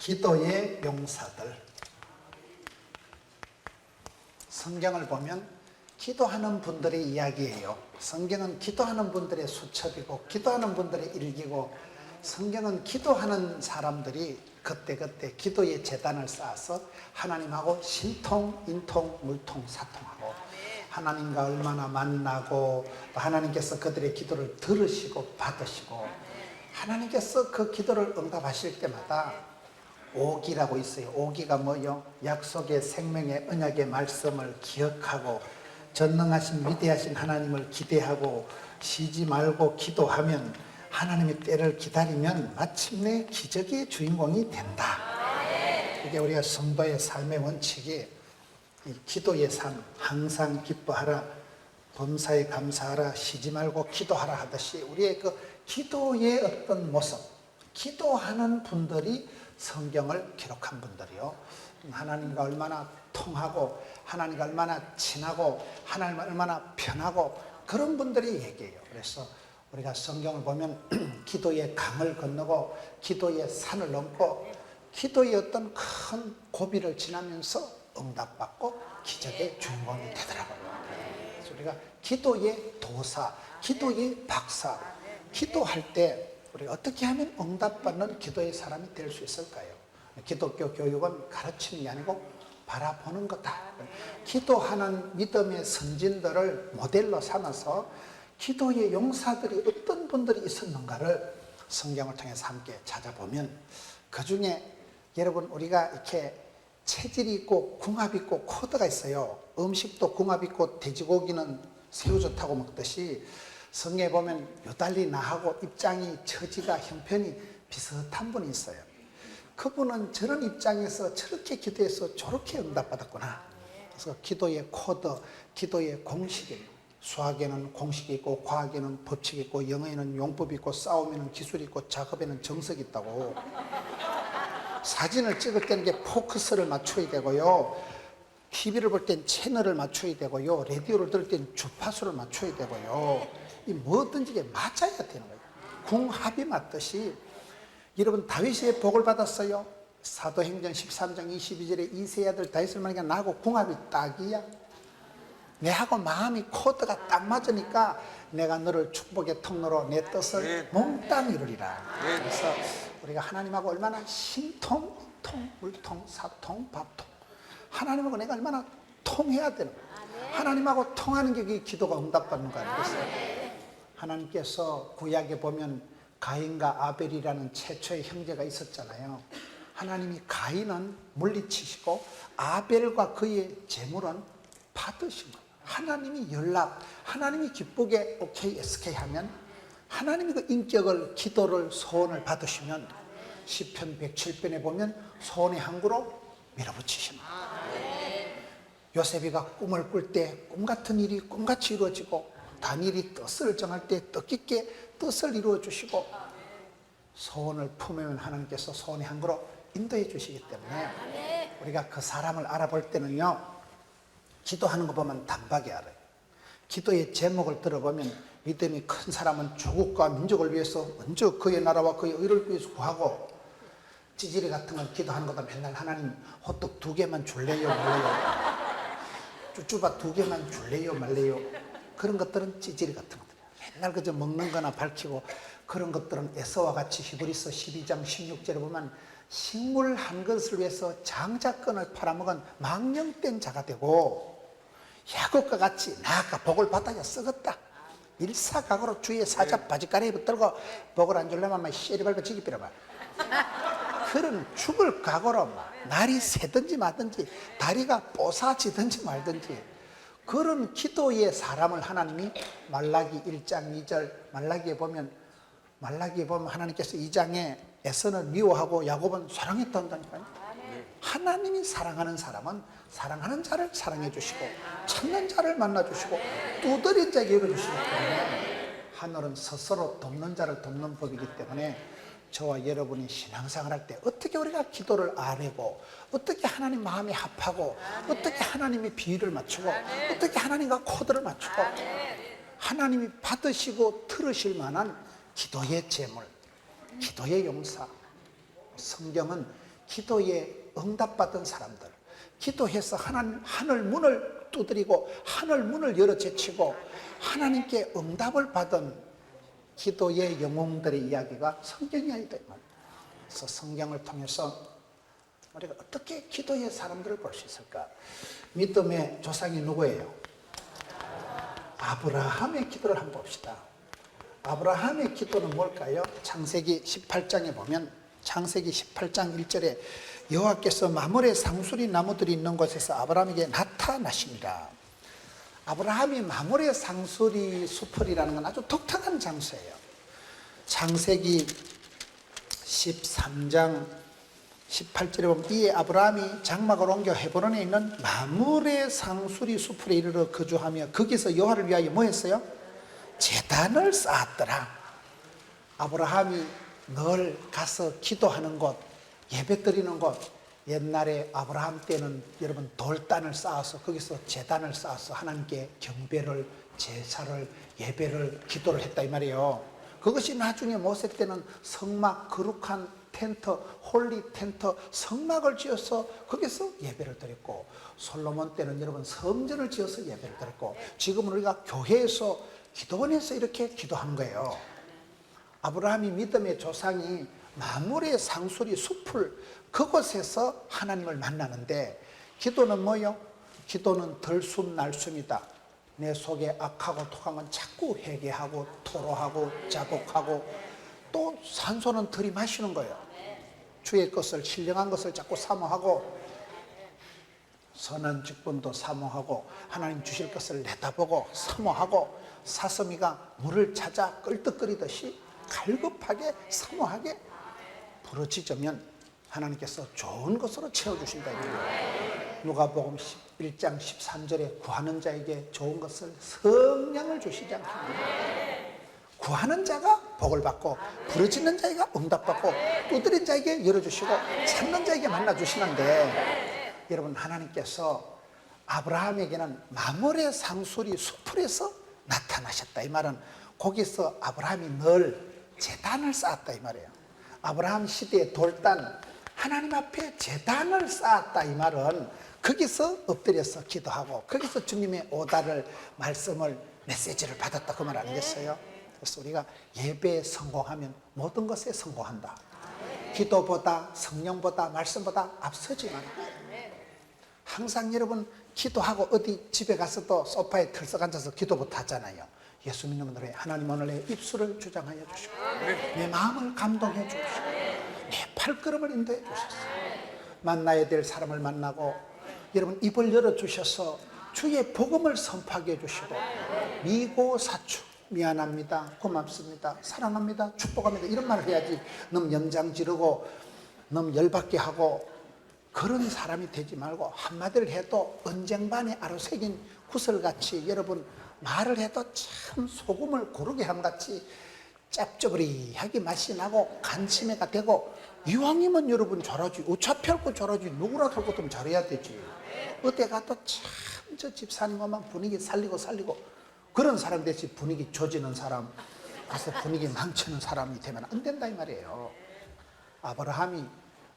기도의 용사들. 성경을 보면 기도하는 분들의 이야기예요. 성경은 기도하는 분들의 수첩이고 기도하는 분들의 일기고, 성경은 기도하는 사람들이 그때그때 기도의 재단을 쌓아서 하나님하고 신통, 인통, 물통, 사통하고, 하나님과 얼마나 만나고, 또 하나님께서 그들의 기도를 들으시고 받으시고, 하나님께서 그 기도를 응답하실 때마다 오기라고 있어요. 오기가 뭐요? 약속의 생명의 언약의 말씀을 기억하고 전능하신 위대하신 하나님을 기대하고 쉬지 말고 기도하면, 하나님의 때를 기다리면 마침내 기적의 주인공이 된다. 이게 우리가 성도의 삶의 원칙이, 이 기도의 삶, 항상 기뻐하라, 범사에 감사하라, 쉬지 말고 기도하라 하듯이, 우리의 그 기도의 어떤 모습, 기도하는 분들이 성경을 기록한 분들이요, 하나님과 얼마나 통하고 하나님과 얼마나 친하고 하나님과 얼마나 편하고, 그런 분들이 얘기해요. 그래서 우리가 성경을 보면 기도의 강을 건너고 기도의 산을 넘고 기도의 어떤 큰 고비를 지나면서 응답받고 기적의 주인공이 되더라고요. 그래서 우리가 기도의 도사, 기도의 박사, 기도할 때 우리가 어떻게 하면 응답받는 기도의 사람이 될 수 있을까요? 기독교 교육은 가르치는 게 아니고 바라보는 거다. 기도하는 믿음의 선진들을 모델로 삼아서 기도의 용사들이 어떤 분들이 있었는가를 성경을 통해서 함께 찾아보면, 그 중에 여러분, 우리가 이렇게 체질이 있고 궁합이 있고 코드가 있어요. 음식도 궁합이 있고 돼지고기는 새우젓하고 먹듯이 성경에 보면 유달리 나하고 입장이, 처지가, 형편이 비슷한 분이 있어요. 그분은 저런 입장에서 저렇게 기도해서 저렇게 응답받았구나. 그래서 기도의 코드, 기도의 공식이, 수학에는 공식이 있고 과학에는 법칙이 있고 영어에는 용법이 있고 싸움에는 기술이 있고 작업에는 정석이 있다고. 사진을 찍을 때는 게 포커스를 맞춰야 되고요, TV를 볼 땐 채널을 맞춰야 되고요, 라디오를 들을 땐 주파수를 맞춰야 되고요, 이 뭐든지 이게 맞아야 되는 거예요. 궁합이 맞듯이 여러분, 다윗이 복을 받았어요. 사도행전 13장 22절에 이세 아들 다윗을 만나니까 나하고 궁합이 딱이야. 내하고 마음이 코드가 딱 맞으니까 내가 너를 축복의 통로로 내 뜻을 몽땅 이루리라. 그래서 우리가 하나님하고 얼마나 신통, 인통, 물통, 사통, 밥통, 하나님하고 내가 얼마나 통해야 되는 거예요. 하나님하고 통하는 게 기도가 응답받는 거 아니겠어요? 하나님께서 구약에 보면 가인과 아벨이라는 최초의 형제가 있었잖아요. 하나님이 가인은 물리치시고 아벨과 그의 재물은 받으신 거예요. 하나님이 연락, 하나님이 기쁘게 오케이 SK 하면, 하나님이 그 인격을, 기도를, 소원을 받으시면 시편 107편에 보면 소원의 항구로 밀어붙이십니다. 요셉이가 꿈을 꿀 때 꿈같은 일이 꿈같이 이루어지고, 다니엘이 뜻을 정할 때 뜻깊게 뜻을 이루어 주시고, 소원을 품으면 하나님께서 소원의 항구로 인도해 주시기 때문에 우리가 그 사람을 알아볼 때는요, 기도하는 거 보면 단박에 알아요. 기도의 제목을 들어보면 믿음이 큰 사람은 조국과 민족을 위해서 먼저 그의 나라와 그의 의를 위해서 구하고, 찌질이 같은 건 기도하는 것도 맨날 하나님 호떡 2개만 줄래요 말래요, 쭈쭈바 2개만 줄래요 말래요, 그런 것들은 찌질이 같은 것들이에요. 맨날 그저 먹는 거나 밝히고, 그런 것들은 에서와 같이 히브리서 12장 16절에 보면 식물 한 것을 위해서 장자권을 팔아먹은 망령된 자가 되고, 야곱과 같이 나아가 복을 받아야 썩었다, 일사각오로 주위에 사자 바지가랑이 붙들고 복을 안 주려면 막 씨리 밟고 지기 빌어봐, 그런 죽을 각오로 날이 새든지 마든지 다리가 뽀사지든지 말든지 그런 기도의 사람을 하나님이 말라기 1장 2절, 말라기에 보면 하나님께서 2장에 에서는 미워하고 야곱은 사랑했다 한다니까요. 하나님이 사랑하는 사람은 사랑하는 자를 사랑해 주시고, 찾는 자를 만나 주시고, 두드린 자에게 열어 주시기 때문에, 하늘은 스스로 돕는 자를 돕는 법이기 때문에, 저와 여러분이 신앙생활 할 때 어떻게 우리가 기도를 아뢰고, 어떻게 하나님 마음이 합하고, 어떻게 하나님의 비율을 맞추고, 어떻게 하나님과 코드를 맞추고, 하나님이 받으시고 들으실 만한 기도의 제물, 기도의 용사. 성경은 기도에 응답받은 사람들, 기도해서 하늘 문을 두드리고 하늘 문을 열어 제치고 하나님께 응답을 받은 기도의 영웅들의 이야기가 성경이 아니다. 그래서 성경을 통해서 우리가 어떻게 기도의 사람들을 볼 수 있을까? 믿음의 조상이 누구예요? 아브라함의 기도를 한번 봅시다. 아브라함의 기도는 뭘까요? 창세기 18장에 보면 창세기 18장 1절에 여호와께서 마므레 상수리 나무들이 있는 곳에서 아브라함에게 나타나시니라. 아브라함이 마므레 상수리 수풀이라는 건 아주 독특한 장소예요. 창세기 13장 18절에 보면 이에 아브라함이 장막을 옮겨 헤브론에 있는 마므레 상수리 수풀에 이르러 거주하며 거기서 여호와를 위하여 뭐 했어요? 제단을 쌓았더라. 아브라함이 늘 가서 기도하는 곳, 예배 드리는 곳, 옛날에 아브라함 때는 여러분 돌단을 쌓아서 거기서 제단을 쌓아서 하나님께 경배를, 제사를, 예배를, 기도를 했다 이 말이에요. 그것이 나중에 모세 때는 성막, 거룩한 텐트, 홀리 텐트, 성막을 지어서 거기서 예배를 드렸고, 솔로몬 때는 여러분 성전을 지어서 예배를 드렸고, 지금은 우리가 교회에서 기도원에서 이렇게 기도하는 거예요. 아브라함이 믿음의 조상이 마므레 상수리 숲을 그곳에서 하나님을 만나는데, 기도는 뭐요? 기도는 들숨 날숨이다. 내 속에 악하고 독한 건 자꾸 회개하고 토로하고 자복하고 또 산소는 들이마시는 거예요. 주의 것을, 신령한 것을 자꾸 사모하고 선한 직분도 사모하고 하나님 주실 것을 내다보고 사모하고 사슴이가 물을 찾아 끌떡거리듯이 갈급하게 사모하게 부르짖으면 하나님께서 좋은 것으로 채워주신다. 누가복음 11장 13절에 구하는 자에게 좋은 것을 성량을 주시지 않습니다. 구하는 자가 복을 받고 부르짖는 자에게 응답받고 두드린 자에게 열어주시고 찾는 자에게 만나주시는데, 여러분 하나님께서 아브라함에게는 마므레 상수리 수풀에서 나타나셨다. 이 말은 거기서 아브라함이 늘 제단을 쌓았다 이 말이에요. 아브라함 시대의 돌단, 하나님 앞에 제단을 쌓았다 이 말은 거기서 엎드려서 기도하고 거기서 주님의 오다를, 말씀을, 메시지를 받았다 그 말 아니겠어요? 그래서 우리가 예배에 성공하면 모든 것에 성공한다. 기도보다, 성령보다, 말씀보다 앞서지만 항상 여러분 기도하고 어디 집에 가서도 소파에 털썩 앉아서 기도 못 하잖아요. 예수 믿는 분들의 하나님 오늘 내 입술을 주장하여 주시고 내 마음을 감동해 주시고 내 발걸음을 인도해 주셨어요. 만나야 될 사람을 만나고 여러분 입을 열어주셔서 주의 복음을 선포하게 해주시고 미고사축, 미안합니다, 고맙습니다, 사랑합니다, 축복합니다 이런 말을 해야지 너무 연장 지르고 너무 열받게 하고 그런 사람이 되지 말고 한마디를 해도 언쟁반에 아로새긴 구슬같이 여러분 말을 해도 참 소금을 고르게 함같이 짭조리하게 맛이 나고 간침해가 되고, 이왕이면 여러분 잘하지 어차피 할 거 잘하지 누구라도 할 것도 잘해야 되지. 어디 가도 참 저 집사님만 분위기 살리고 그런 사람 대신 분위기 조지는 사람, 가서 분위기 망치는 사람이 되면 안 된다 이 말이에요. 아브라함이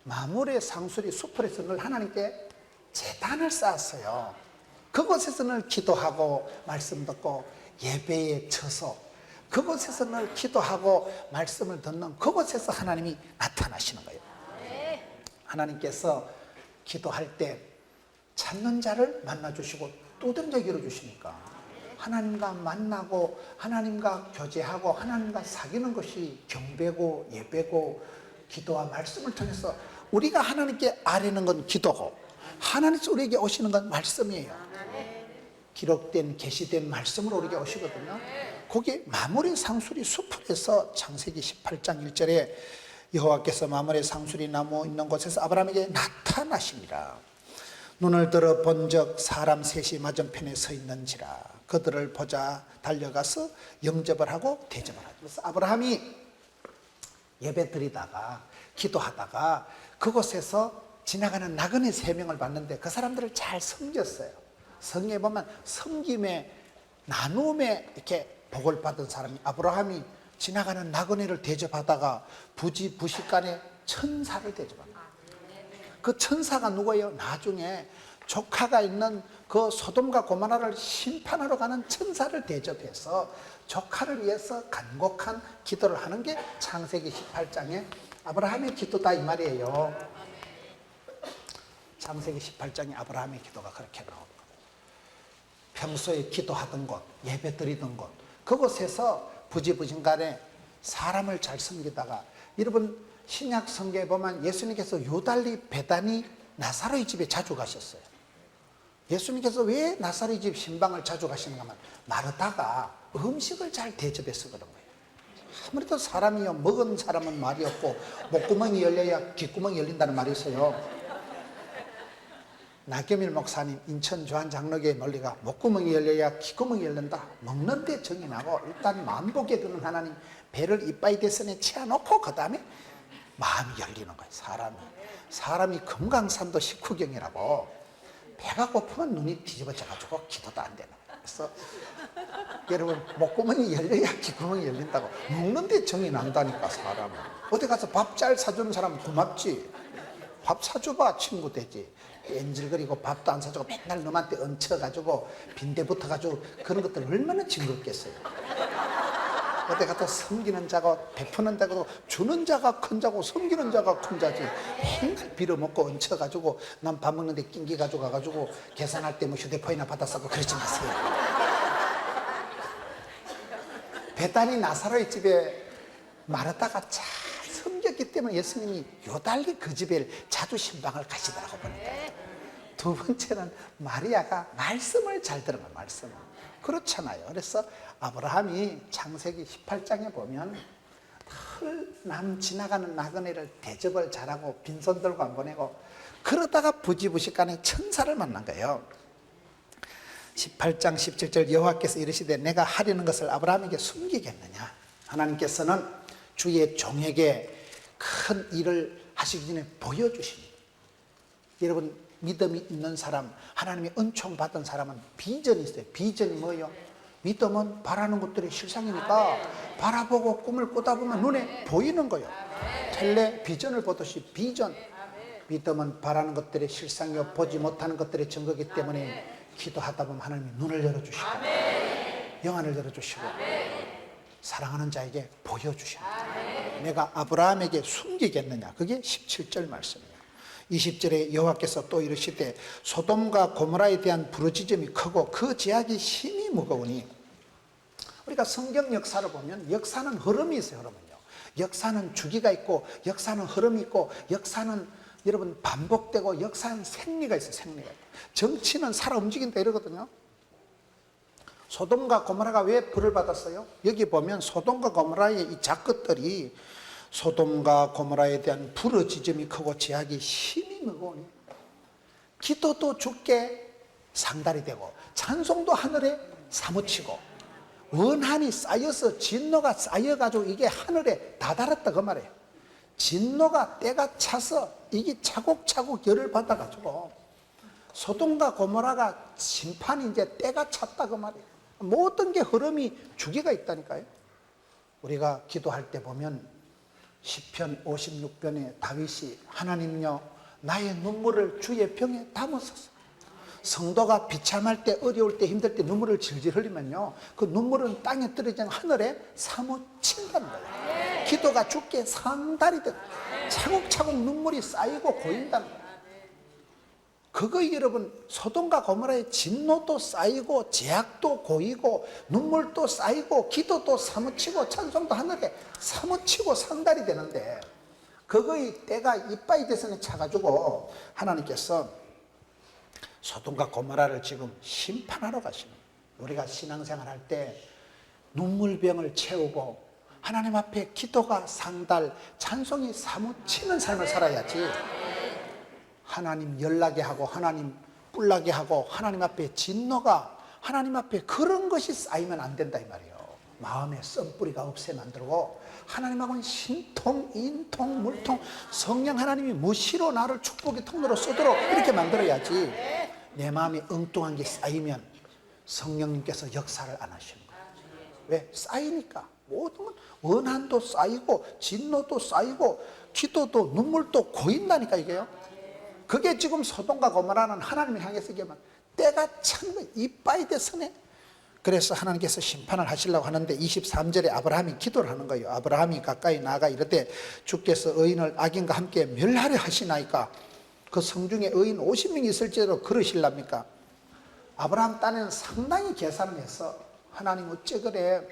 마므레 상수리 수풀에서 늘 하나님께 제단을 쌓았어요. 그곳에서 늘 기도하고 말씀 듣고 예배에 쳐서 그곳에서 늘 기도하고 말씀을 듣는 그곳에서 하나님이 나타나시는 거예요. 하나님께서 기도할 때 찾는 자를 만나주시고 두드린 자 열어주시니까 하나님과 만나고 하나님과 교제하고 하나님과 사귀는 것이 경배고 예배고 기도와 말씀을 통해서 우리가 하나님께 아뢰는 건 기도고 하나님께서 우리에게 오시는 건 말씀이에요. 기록된 계시된 말씀으로 우리에게 오시거든요. 거기 마므레 상수리 숲에서 창세기 18장 1절에 여호와께서 마므레 상수리 나무 있는 곳에서 아브라함에게 나타나시니라. 눈을 들어 본적 사람 셋이 맞은편에 서 있는지라. 그들을 보자 달려가서 영접을 하고 대접을 하죠. 그래서 아브라함이 예배 드리다가 기도하다가 그곳에서 지나가는 나그네 3명을 봤는데 그 사람들을 잘 섬겼어요. 성경에 보면 섬김에 나눔에 이렇게 복을 받은 사람이, 아브라함이 지나가는 나그네를 대접하다가 부지부식간에 천사를 대접합니다. 그 천사가 누구예요? 나중에 조카가 있는 그 소돔과 고모라를 심판하러 가는 천사를 대접해서 조카를 위해서 간곡한 기도를 하는 게 창세기 18장의 아브라함의 기도다 이 말이에요. 창세기 18장의 아브라함의 기도가 그렇게 나옵니다. 평소에 기도하던 곳, 예배 드리던 곳, 그곳에서 부지부진간에 사람을 잘 섬기다가, 여러분 신약 성경에 보면 예수님께서 유달리 베다니 나사로의 집에 자주 가셨어요. 예수님께서 왜 나사로의 집 신방을 자주 가시는가 하면 마르다가 음식을 잘 대접해서 그런 거예요. 아무래도 사람이요, 먹은 사람은 말이 없고 목구멍이 열려야 귓구멍이 열린다는 말이 있어요. 나경일 목사님 인천 주한장로교회 논리가 목구멍이 열려야 귓구멍이 열린다. 먹는 데 정이 나고 일단 만복에 드는 하나님 배를 이빠이 대선에 채워놓고 그 다음에 마음이 열리는 거예요. 사람이 금강산도 식후경이라고 배가 고프면 눈이 뒤집어져가지고 기도도 안 되는 거예요. 그래서 여러분 목구멍이 열려야 귓구멍이 열린다고. 먹는 데 정이 난다니까. 사람은 어디 가서 밥 잘 사주는 사람은 고맙지. 밥 사줘봐 친구 되지. 엔질거리고 밥도 안 사주고 맨날 너한테 얹혀가지고 빈대 붙어가지고 그런 것들 얼마나 징그럽겠어요. 어디 가서 섬기는 자가 베푸는 자고 주는 자가 큰 자고 섬기는 자가 큰 자지. 맨날 빌어먹고 얹혀가지고 난 밥 먹는데 낑기 가지고 가가지고 계산할 때 뭐 휴대폰이나 받아 쓰고 그러지 마세요. 베다니 나사로의 집에 마르다가 잘 섬겼기 때문에 예수님이 요달리 그 집에 자주 신방을 가시더라고 보니까. 두 번째는 마리아가 말씀을 잘 들은 거예요. 말씀을. 그렇잖아요. 그래서 아브라함이 창세기 18장에 보면 남 지나가는 나그네를 대접을 잘하고 빈손 들고 안 보내고 그러다가 부지부식간에 천사를 만난 거예요. 18장 17절 여호와께서 이르시되 내가 하려는 것을 아브라함에게 숨기겠느냐. 하나님께서는 주의 종에게 큰 일을 하시기 전에 보여주십니다. 여러분 믿음이 있는 사람, 하나님의 은총 받은 사람은 비전이 있어요. 비전이 뭐예요? 믿음은 바라는 것들이 실상이니까 바라보고 꿈을 꾸다 보면 눈에 보이는 거예요. 텔레비전을 보듯이 비전. 믿음은 바라는 것들의 실상이요 보지 못하는 것들의 증거이기 때문에 기도하다 보면 하나님이 눈을 열어주시고 영안을 열어주시고 사랑하는 자에게 보여주십니다. 내가 아브라함에게 숨기겠느냐. 그게 17절 말씀이에요. 20절에 여호와께서 또 이르시되 소돔과 고모라에 대한 부르짖음이 크고 그 제약이 힘이 무거우니. 우리가 성경 역사를 보면 역사는 흐름이 있어요. 흐름은요. 역사는 주기가 있고 역사는 흐름이 있고 역사는 여러분 반복되고 역사는 생리가 있어요. 생리가. 정치는 살아 움직인다 이러거든요. 소돔과 고모라가 왜 불을 받았어요? 여기 보면 소돔과 고모라의 이 작것들이 소돔과 고모라에 대한 부르짖음이 크고 제약이 힘이 무거우니 기도도 주께 상달이 되고 찬송도 하늘에 사무치고 원한이 쌓여서 진노가 쌓여가지고 이게 하늘에 다다랐다 그 말이에요. 진노가 때가 차서 이게 차곡차곡 열을 받아가지고 소돔과 고모라가 심판이 이제 때가 찼다 그 말이에요. 모든 게 흐름이 주기가 있다니까요. 우리가 기도할 때 보면 시편 56편에 다윗이 하나님요 나의 눈물을 주의 병에 담으소서. 성도가 비참할 때 어려울 때 힘들 때 눈물을 질질 흘리면요 그 눈물은 땅에 떨어지는 하늘에 사무친다는 거예요. 기도가 주께 상달이 되고 차곡차곡 눈물이 쌓이고 고인다는 거예요. 그거 여러분 소돔과 고모라의 진노도 쌓이고 제약도 고이고 눈물도 쌓이고 기도도 사무치고 찬송도 하늘에 사무치고 상달이 되는데 그거의 때가 이빠이 대선에 차가지고 하나님께서 소돔과 고모라를 지금 심판하러 가시는 거예요. 우리가 신앙생활 할 때 눈물병을 채우고 하나님 앞에 기도가 상달 찬송이 사무치는 삶을 살아야지 하나님 열나게 하고 하나님 뿔나게 하고 하나님 앞에 진노가 하나님 앞에 그런 것이 쌓이면 안 된다 이 말이에요. 마음에 썬뿌리가 없애 만들고 하나님하고는 신통, 인통, 물통 성령 하나님이 무시로 나를 축복의 통로로 쓰도록 이렇게 만들어야지 내 마음에 엉뚱한 게 쌓이면 성령님께서 역사를 안 하시는 거예요. 왜? 쌓이니까 모든 건 원한도 쌓이고 진노도 쌓이고 기도도 눈물도 고인다니까 이게요. 그게 지금 소돔과 고모라는 하나님을 향해서 얘기하면 때가 찬 거 이빠이 됐으네. 그래서 하나님께서 심판을 하시려고 하는데 23절에 아브라함이 기도를 하는 거예요. 아브라함이 가까이 나가 이르되 주께서 의인을 악인과 함께 멸하려 하시나이까. 그 성중에 의인 50명이 있을지라도 그러실랍니까? 아브라함 딴에는 상당히 계산을 해서 하나님 어째 그래,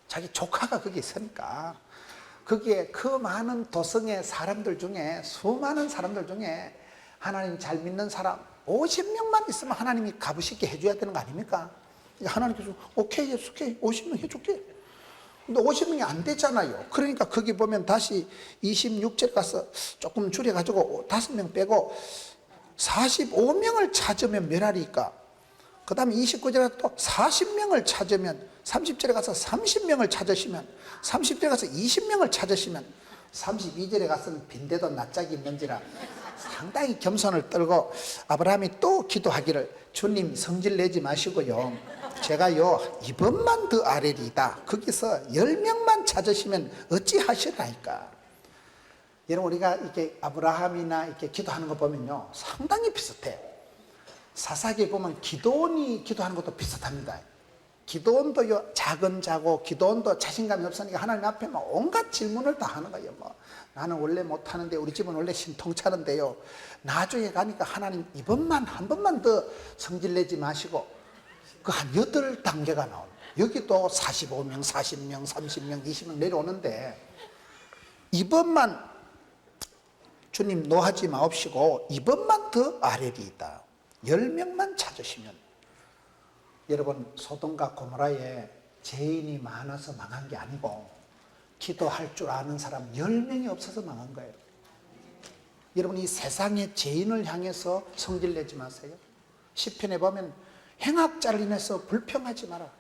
자기 조카가 거기 있으니까 거기에 그 많은 도성의 사람들 중에, 수많은 사람들 중에 하나님 잘 믿는 사람 50명만 있으면 하나님이 값으시게 해줘야 되는 거 아닙니까? 하나님께서 오케이 예수께 50명 해줄게. 근데 50명이 안 되잖아요. 그러니까 거기 보면 다시 26절 가서 조금 줄여가지고 5명 빼고 45명을 찾으면 멸하리까. 그 다음에 29절에 또 40명을 찾으면, 30절에 가서 30명을 찾으시면, 30절에 가서 20명을 찾으시면, 32절에 가서는 빈대도 낯짝이 있는지라 상당히 겸손을 떨고 아브라함이 또 기도하기를 주님 성질 내지 마시고요, 제가요 이번만 더 아뢰리이다. 거기서 10명만 찾으시면 어찌하시라니까. 여러분 우리가 이렇게 아브라함이나 이렇게 기도하는 거 보면요 상당히 비슷해. 사사기에 보면 기도원이 기도하는 것도 비슷합니다. 기도원도요 작은 자고 기도원도 자신감이 없으니까 하나님 앞에 막 온갖 질문을 다 하는 거예요. 뭐 나는 원래 못하는데, 우리 집은 원래 신통차는데요, 나중에 가니까 하나님 이번만 한 번만 더 성질 내지 마시고, 그 한 8단계가 나오는, 여기도 45명 40명 30명 20명 내려오는데, 이번만 주님 노하지 마옵시고 이번만 더 아뢰리이다. 10명만 찾으시면. 여러분 소돔과 고모라에 죄인이 많아서 망한 게 아니고 기도할 줄 아는 사람 10명이 없어서 망한 거예요. 여러분 이 세상의 죄인을 향해서 성질 내지 마세요. 시편에 보면 행악자를 인해서 불평하지 마라.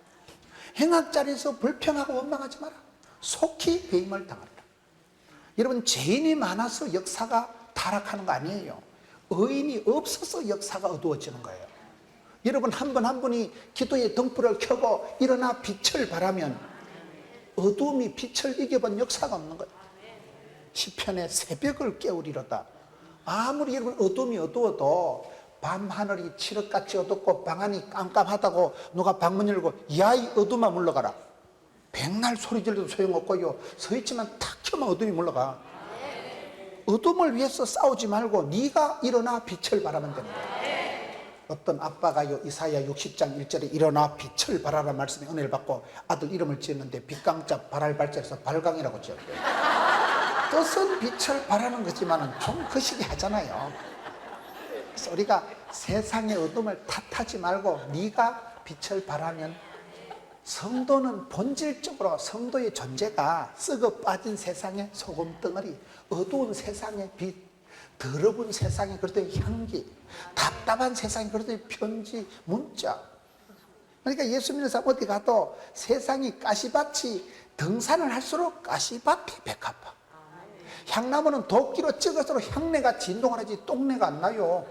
행악자리에서 불평하고 원망하지 마라. 속히 배임을 당하리라. 여러분 죄인이 많아서 역사가 타락하는 거 아니에요. 의인이 없어서 역사가 어두워지는 거예요. 여러분 한 분 한 분이 기도의 등불을 켜고 일어나 빛을 발하면 어두움이 빛을 이겨본 역사가 없는 거예요. 시편에 새벽을 깨우리로다. 아무리 여러분 어둠이 어두워도 밤하늘이 칠흑같이 어둡고 방안이 깜깜하다고 누가 방문 열고 야 이 어둠아 물러가라. 백날 소리 질러도 소용없고요, 서있지만 탁 켜면 어둠이 물러가. 어둠을 위해서 싸우지 말고 네가 일어나 빛을 발하면 됩니다. 어떤 아빠가요 이사야 60장 1절에 일어나 빛을 발하라 말씀에 은혜를 받고 아들 이름을 지었는데 빛강자 발할 발자에서 발강이라고 지었대요. 뜻은 빛을 발하는 거지만 좀 거시기 하잖아요. 그래서 우리가 세상의 어둠을 탓하지 말고 네가 빛을 발하면, 성도는 본질적으로 성도의 존재가 썩어 빠진 세상의 소금덩어리, 어두운 세상의 빛, 더러운 세상에 그랬더니 향기, 답답한 세상에 그랬더니 편지, 문자. 그러니까 예수 믿는 사람 어디 가도 세상이 가시밭이 등산을 할수록 가시밭이 백합화. 향나무는 도끼로 찍을수록 향내가 진동을 하지 똥내가 안 나요.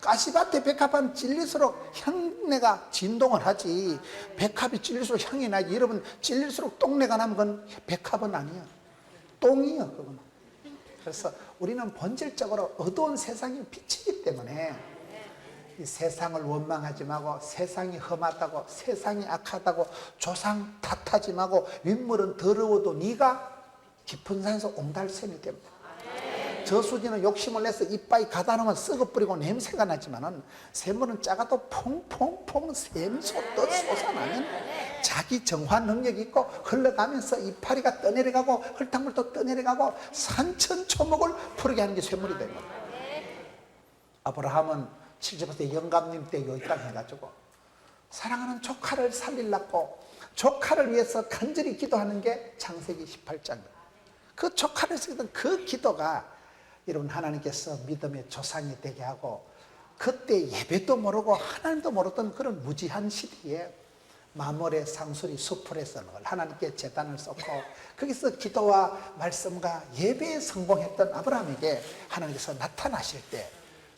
가시밭에 백합은 찔릴수록 향내가 진동을 하지 백합이 찔릴수록 향이 나지. 여러분 찔릴수록 똥내가 나면 그건 백합은 아니야, 똥이야 그건. 그래서 우리는 본질적으로 어두운 세상이 빛이기 때문에 이 세상을 원망하지 말고, 세상이 험하다고 세상이 악하다고 조상 탓하지 말고, 윗물은 더러워도 네가 깊은 산에서 옹달샘이 됩니다. 저수지는 욕심을 내서 이빨이 가다놓으면 썩어버리고 냄새가 나지만은 샘물은 작아도 퐁퐁퐁 샘솟 솟아나면 자기 정화 능력이 있고 흘러가면서 이파리가 떠내려가고 흙탕물도 떠내려가고 산천초목을 푸르게 하는 게 샘물이 됩니다. 아브라함은 70세 영감님 때 여기 땅 해가지고 사랑하는 조카를 살리려고 조카를 위해서 간절히 기도하는 게 창세기 18장이에요. 그 조카를 쓰던 그 기도가 여러분 하나님께서 믿음의 조상이 되게 하고, 그때 예배도 모르고 하나님도 모르던 그런 무지한 시대에 마몰의 상수리 수풀에서 하나님께 제단을 쌓고 거기서 기도와 말씀과 예배에 성공했던 아브라함에게 하나님께서 나타나실 때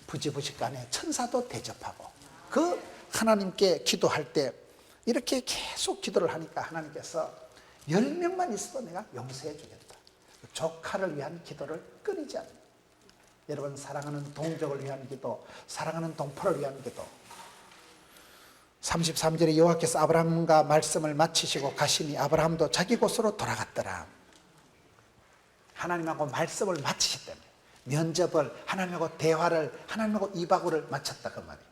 부지부식간에 천사도 대접하고, 그 하나님께 기도할 때 이렇게 계속 기도를 하니까 하나님께서 10명만 있어도 내가 용서해 주겠다. 조카를 위한 기도를 끊이지 않는다. 여러분, 사랑하는 동족을 위한 기도, 사랑하는 동포를 위한 기도. 33절에 여호와께서 아브라함과 말씀을 마치시고 가시니 아브라함도 자기 곳으로 돌아갔더라. 하나님하고 말씀을 마치셨다며, 면접을, 하나님하고 대화를, 하나님하고 2박 5일을 마쳤다 그 말이에요.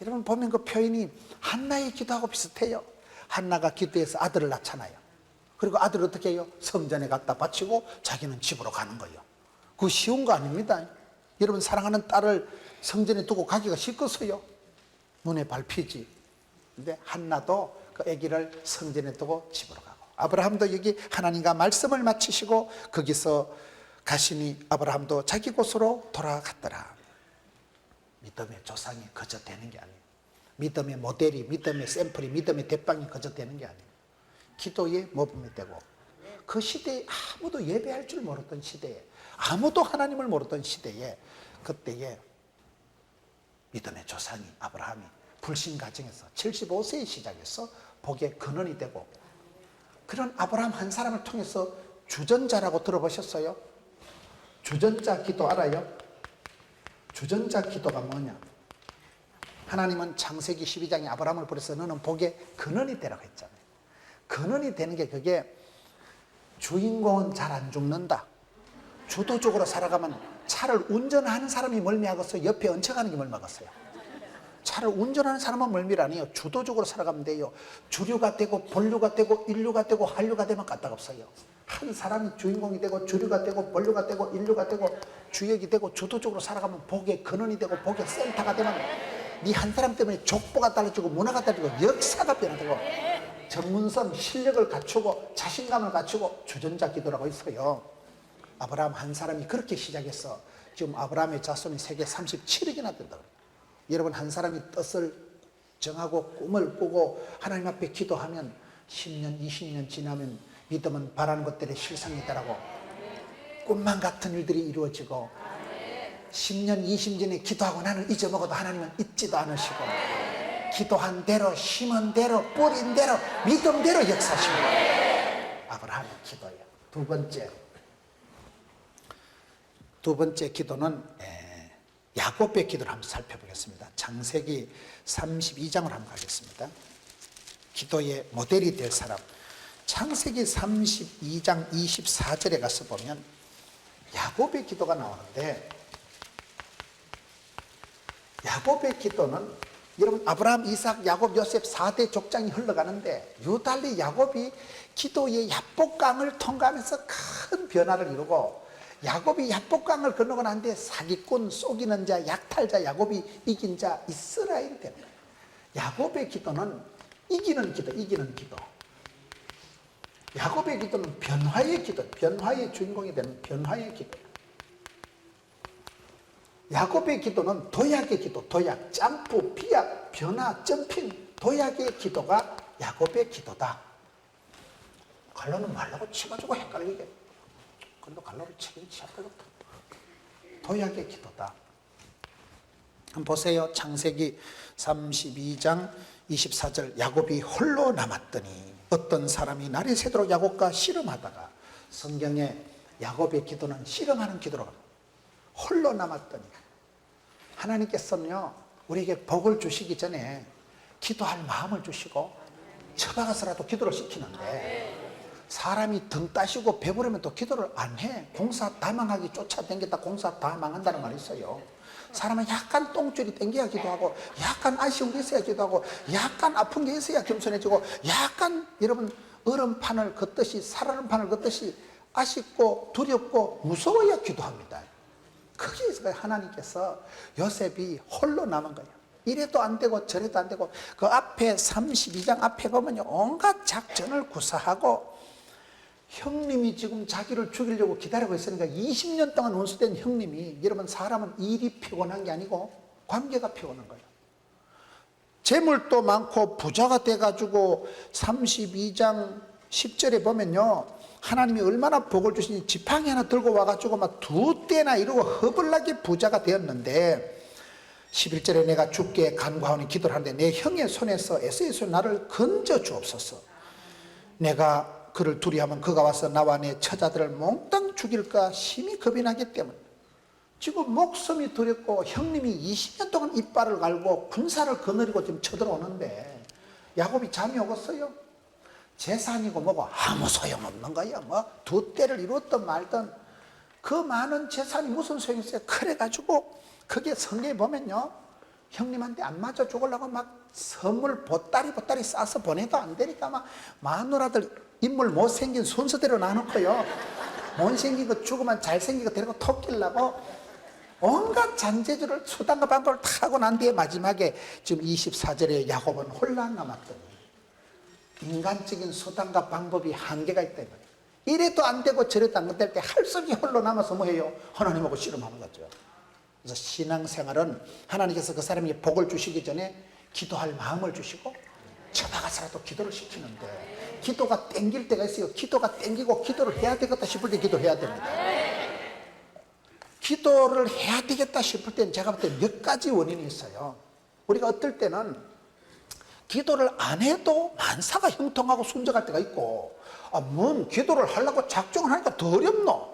여러분 보면 그 표현이 한나의 기도하고 비슷해요. 한나가 기도해서 아들을 낳잖아요. 그리고 아들을 어떻게 해요? 성전에 갖다 바치고 자기는 집으로 가는 거예요. 그거 쉬운 거 아닙니다. 여러분, 사랑하는 딸을 성전에 두고 가기가 쉽겠어요? 눈에 밟히지. 근데 한나도 그 아기를 성전에 두고 집으로 가고, 아브라함도 여기 하나님과 말씀을 마치시고 거기서 가시니 아브라함도 자기 곳으로 돌아갔더라. 믿음의 조상이 거저 되는 게 아니에요. 믿음의 모델이, 믿음의 샘플이, 믿음의 대빵이 거저 되는 게 아니에요. 기도의 모범이 되고, 그 시대에 아무도 예배할 줄 모르던 시대에, 아무도 하나님을 모르던 시대에, 그때에 믿음의 조상이 아브라함이 불신 가정에서 75세에 시작해서 복의 근원이 되고, 그런 아브라함 한 사람을 통해서 주전자라고 들어보셨어요? 주전자 기도 알아요? 주전자 기도가 뭐냐? 하나님은 창세기 12장에 아브라함을 부르셔서 너는 복의 근원이 되라고 했잖아요. 근원이 되는 게, 그게 주인공은 잘 안 죽는다, 주도적으로 살아가면, 차를 운전하는 사람이 멀미하겠어요? 옆에 얹혀가는 게 멀미하겠어요? 차를 운전하는 사람은 멀미를 안 해요. 주도적으로 살아가면 돼요. 주류가 되고 본류가 되고 인류가 되고 한류가 되면 까딱 없어요. 한 사람이 주인공이 되고 주류가 되고 본류가 되고 인류가 되고 주역이 되고 주도적으로 살아가면 복의 근원이 되고 복의 센터가 되면, 네 한 사람 때문에 족보가 달라지고 문화가 달라지고 역사가 변화되고, 전문성, 실력을 갖추고 자신감을 갖추고 주전자 기도라고 있어요. 아브라함 한 사람이 그렇게 시작해서 지금 아브라함의 자손이 세계 37억이나 된다고 그래요. 여러분, 한 사람이 뜻을 정하고 꿈을 꾸고 하나님 앞에 기도하면 10년, 20년 지나면 믿음은 바라는 것들의 실상이다라고, 꿈만 같은 일들이 이루어지고, 10년, 20년에 기도하고 나는 잊어먹어도 하나님은 잊지도 않으시고, 기도한 대로, 심은 대로, 뿌린 대로, 믿음대로 역사하시고, 아브라함의 기도예요. 두 번째 기도는 야곱의 기도를 한번 살펴보겠습니다. 창세기 32장으로 한번 가겠습니다. 기도의 모델이 될 사람. 창세기 32장 24절에 가서 보면 야곱의 기도가 나오는데, 야곱의 기도는, 여러분, 아브라함, 이삭, 야곱, 요셉 4대 족장이 흘러가는데, 유달리 야곱이 기도의 야복강을 통과하면서 큰 변화를 이루고, 야곱이 야복강을 건너고 난 뒤에 사기꾼, 속이는 자, 약탈자 야곱이 이긴 자 이스라엘이 되는 거예요. 야곱의 기도는 이기는 기도, 이기는 기도. 야곱의 기도는 변화의 기도, 변화의 주인공이 되는 변화의 기도. 야곱의 기도는 도약의 기도, 도약, 점프, 비약, 변화, 점핑, 도약의 기도가 야곱의 기도다. 갈로는 말라고 치가지고 헷갈리게. 근데 갈로를 치긴 치아떨었다. 도약의 기도다. 한번 보세요. 창세기 32장 24절. 야곱이 홀로 남았더니 어떤 사람이 날이 새도록 야곱과 씨름하다가, 성경에 야곱의 기도는 씨름하는 기도로 갑니다. 홀로 남았더니, 하나님께서는요 우리에게 복을 주시기 전에 기도할 마음을 주시고 처박아서라도 기도를 시키는데, 사람이 등 따시고 배부르면 또 기도를 안 해. 공사 다 망하기 쫓아다니겠다 공사 다 망한다는 말이 있어요. 사람은 약간 똥줄이 땡겨야 기도하고, 약간 아쉬운 게 있어야 기도하고, 약간 아픈 게 있어야 겸손해지고, 약간 여러분 얼음판을 걷듯이, 살얼음판을 걷듯이 아쉽고 두렵고 무서워야 기도합니다. 거기에서 하나님께서 요셉이 홀로 남은 거예요. 이래도 안 되고 저래도 안 되고, 그 앞에 32장 앞에 보면요 온갖 작전을 구사하고, 형님이 지금 자기를 죽이려고 기다리고 있으니까 20년 동안 원수된 형님이, 여러분 사람은 일이 피곤한 게 아니고 관계가 피곤한 거예요. 재물도 많고 부자가 돼가지고 32장 10절에 보면요 하나님이 얼마나 복을 주시니 지팡이 하나 들고 와가지고 막 2대나 이루고 허벌나게 부자가 되었는데, 11절에 내가 주께 간구하오니 기도를 하는데 내 형의 손에서 에서의 손 나를 건져 주옵소서. 내가 그를 두려하면 그가 와서 나와 내 처자들을 몽땅 죽일까 심히 겁이 나기 때문에. 지금 목숨이 두렵고 형님이 20년 동안 이빨을 갈고 군사를 거느리고 지금 쳐들어오는데 야곱이 잠이 오겠어요? 재산이고 뭐고 아무 소용없는 거야. 뭐 두 때를 이루었든 말든 그 많은 재산이 무슨 소용이 있어요? 그래가지고 그게 성경에 보면요, 형님한테 안 맞아 죽으려고 막 선물 보따리 싸서 보내도 안 되니까 막 마누라들 인물 못생긴 순서대로 나눠놓고요, 못생긴 거 죽으면 잘생긴 거 데리고 토끼려고 온갖 잔재주를 수단과 방법을 다 하고 난 뒤에 마지막에 지금 24절에 야곱은 홀로 남았더니 인간적인 수단과 방법이 한계가 있다. 이래도 안 되고 저래도 안 될 때 할 수 없이 홀로 남아서 뭐 해요? 하나님하고 씨름하는 거죠. 그래서 신앙생활은 하나님께서 그 사람에게 복을 주시기 전에 기도할 마음을 주시고 쳐박아서라도 기도를 시키는데, 기도가 땡길 때가 있어요. 기도가 땡기고 기도를 해야 되겠다 싶을 때 기도해야 됩니다. 기도를 해야 되겠다 싶을 때는 제가 볼 때 몇 가지 원인이 있어요. 우리가 어떨 때는 기도를 안 해도 만사가 형통하고 순적할 때가 있고, 뭔 기도를 하려고 작정을 하니까 더 어렵노?